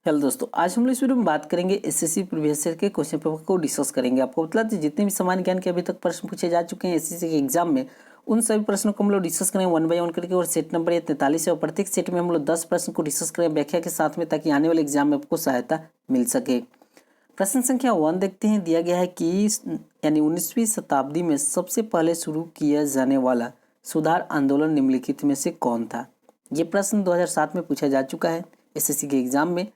Hello दोस्तों, आज हम लोग इस वीडियो में बात करेंगे एसएससी प्रीवियस ईयर के क्वेश्चन पेपर को डिस्कस करेंगे। आपको बता दें जितने भी सामान्य ज्ञान के अभी तक प्रश्न पूछे जा चुके हैं एसएससी के एग्जाम में, उन सभी प्रश्नों को हम लोग डिस्कस करेंगे वन बाय वन करके। और सेट नंबर ये 43 है और प्रत्येक सेट में हम लोग 10 प्रश्न को डिस्कस करेंगे व्याख्या के साथ में, ताकि आने वाले एग्जाम में आपको सहायता मिल सके। प्रश्न संख्या 1 देखते हैं। दिया गया है कि यानी 19वीं शताब्दी में सबसे पहले शुरू किया जाने वाला सुधार आंदोलन निम्नलिखित में से कौन था। ये प्रश्न 2007 में पूछा जा चुका है एसएससी के एग्जाम में।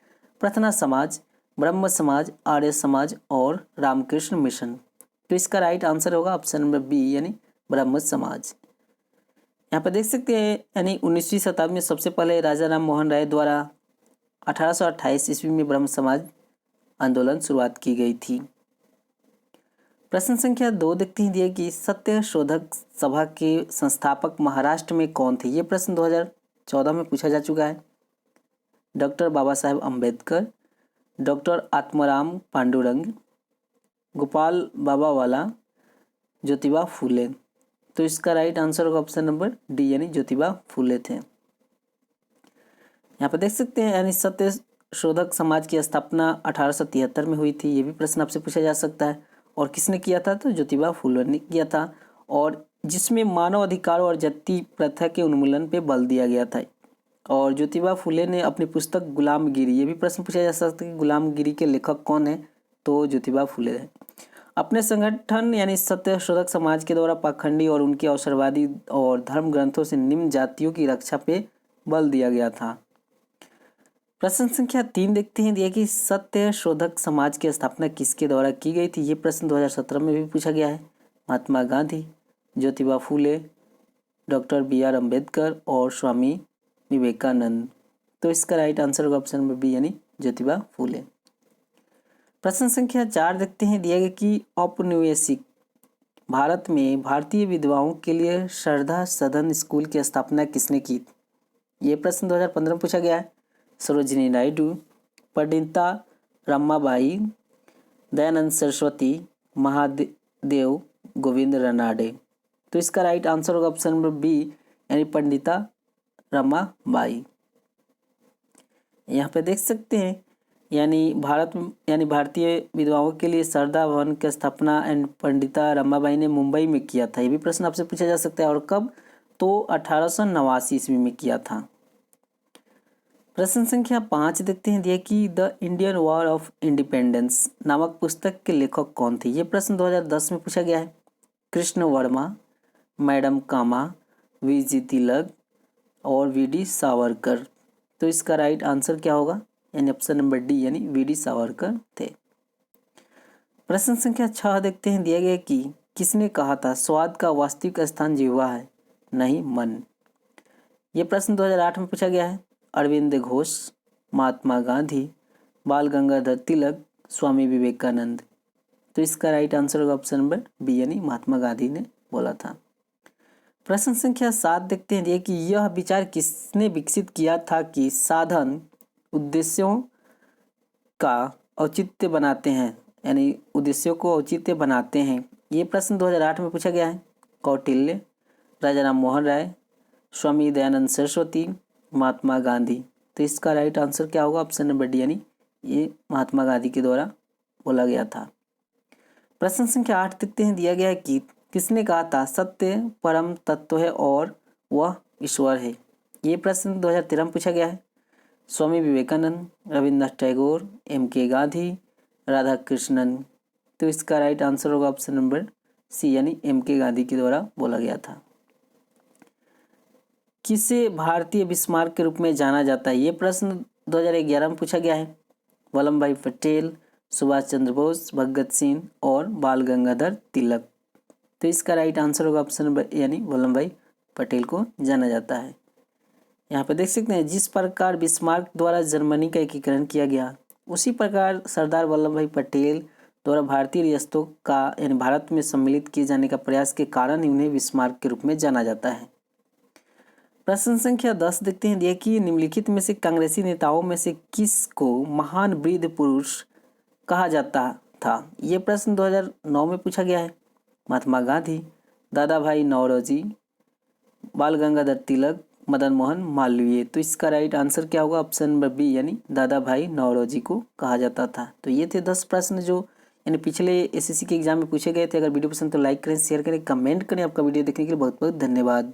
प्रार्थना समाज, ब्रह्म समाज, आर्य समाज और रामकृष्ण मिशन। तो इसका राइट आंसर होगा ऑप्शन नंबर बी यानी ब्रह्म समाज। यहाँ पर देख सकते हैं यानी 19वीं शताब्दी में सबसे पहले राजा राम मोहन राय द्वारा 1828 ईस्वी में ब्रह्म समाज आंदोलन शुरुआत की गई थी। प्रश्न संख्या 2 देखते हैं। दिए कि सत्य शोधक सभा के संस्थापक महाराष्ट्र में कौन थे। ये प्रश्न 2014 में पूछा जा चुका है। Doctor Baba Saheb Ambedkar, doctor Atmaram Pandurang, Gopal बाबावाला, Jyotiba Phule. तो इसका राइट आंसर होगा ऑप्शन नंबर डी यानी ज्योतिबा फूले थे। यहाँ पर देख सकते हैं यानी सत्य शोधक समाज की स्थापना 1873 में हुई थी। ये भी प्रश्न आपसे पूछा जा सकता है। और किसने किया था, तो ज्योतिबा फूले ने किया था। और जिसमें मानव अधिकार और जाति प्रथा के उन्मूलन पे बल दिया गया था। और ज्योतिबा फूले ने अपनी पुस्तक गुलामगिरी, ये भी प्रश्न पूछा जा सकता है कि गुलामगिरी के लेखक कौन है, तो ज्योतिबा फूले है। अपने संगठन यानी सत्य शोधक समाज के द्वारा पाखंडी और उनके अवसरवादी और धर्म ग्रंथों से निम्न जातियों की रक्षा पे बल दिया गया था। प्रश्न संख्या 3 देखते हैं। दिया कि सत्य शोधक समाज की स्थापना किसके द्वारा की गई थी। ये प्रश्न 2017 में भी पूछा गया है। महात्मा गांधी, ज्योतिबा फूले, डॉक्टर BR अम्बेडकर और स्वामी विवेकानंद। तो इसका राइट आंसर होगा ऑप्शन नंबर बी यानी ज्योतिबा फूले। प्रश्न संख्या 4 देखते हैं। दिया गया कि औपनिवेशिक भारत में भारतीय विधवाओं के लिए श्रद्धा सदन स्कूल की स्थापना किसने की। ये प्रश्न 2015 में पूछा गया है। सरोजिनी नायडू, पंडिता रमाबाई, दयानंद सरस्वती, महादेव गोविंद रानडे। तो इसका राइट आंसर होगा ऑप्शन नंबर बी यानी पंडिता रमाबाई। यहाँ पे देख सकते हैं यानी भारतीय विधवाओं के लिए श्रद्धा भवन की स्थापना एंड पंडिता रमाबाई ने मुंबई में किया था। ये भी प्रश्न आपसे पूछा जा सकता है। और कब, तो 1889 ईस्वी में किया था। प्रश्न संख्या 5 देखते हैं। दिया कि the Indian war of independence नामक पुस्तक के लेखक कौन थे। ये प्रश्न 2010 में पूछा गया है। कृष्ण वर्मा, मैडम कामा, VG तिलक और VD सावरकर। तो इसका राइट आंसर क्या होगा, यानी ऑप्शन नंबर डी यानी VD सावरकर थे। प्रश्न संख्या 6 देखते हैं। दिया गया कि किसने कहा था स्वाद का वास्तविक स्थान जिह्वा है, नहीं मन। ये प्रश्न 2008 में पूछा गया है। अरविंद घोष, महात्मा गांधी, बाल गंगाधर तिलक, स्वामी विवेकानंद। तो इसका राइट आंसर होगा ऑप्शन नंबर बी यानी महात्मा गांधी ने बोला था। प्रश्न संख्या 7 देखते हैं। कि यह विचार किसने विकसित किया था कि साधन उद्देश्यों का औचित्य बनाते हैं, यानी उद्देश्यों को औचित्य बनाते हैं। ये प्रश्न 2008 में पूछा गया है। कौटिल्य, राजा राम मोहन राय, स्वामी दयानंद सरस्वती, महात्मा गांधी। तो इसका राइट आंसर क्या होगा, ऑप्शन नंबर डी यानी ये महात्मा गांधी के द्वारा बोला गया था। प्रश्न संख्या 8 देखते हैं। दिया गया है कि किसने कहा था सत्य परम तत्व है और वह ईश्वर है। ये प्रश्न 2013 में पूछा गया है। स्वामी विवेकानंद, रविन्द्रनाथ टैगोर, MK गांधी, राधा कृष्णन। तो इसका राइट आंसर होगा ऑप्शन नंबर सी यानी MK गांधी के द्वारा बोला गया था। किसे भारतीय बिस्मार्क के रूप में जाना जाता है। ये प्रश्न 2011 में पूछा गया है। वल्लभ भाई पटेल, सुभाष चंद्र बोस, भगत सिंह और बाल गंगाधर तिलक। तो इसका राइट आंसर होगा ऑप्शन नंबर यानी वल्लभ भाई पटेल को जाना जाता है। यहाँ पे देख सकते हैं जिस प्रकार बिस्मार्क द्वारा जर्मनी का एकीकरण किया गया, उसी प्रकार सरदार वल्लभ भाई पटेल द्वारा भारतीय रियासतों का यानी भारत में सम्मिलित किए जाने का प्रयास के कारण उन्हें बिस्मार्क के रूप में जाना जाता है। प्रश्न संख्या 10 देखते हैं। दिया कि निम्नलिखित में से कांग्रेसी नेताओं में से किस को महान वृद्ध पुरुष कहा जाता था। ये प्रश्न 2009 में पूछा गया है। महात्मा गांधी, दादा भाई नौरोजी, बाल गंगाधर तिलक, मदन मोहन मालवीय। तो इसका राइट आंसर क्या होगा? ऑप्शन नंबर बी यानी दादा भाई नौरोजी को कहा जाता था। तो ये थे 10 प्रश्न जो यानी पिछले एसएससी के एग्जाम में पूछे गए थे। अगर वीडियो पसंद तो लाइक करें, शेयर करें, कमेंट करें। आपका वीडियो देखने के लिए बहुत बहुत धन्यवाद।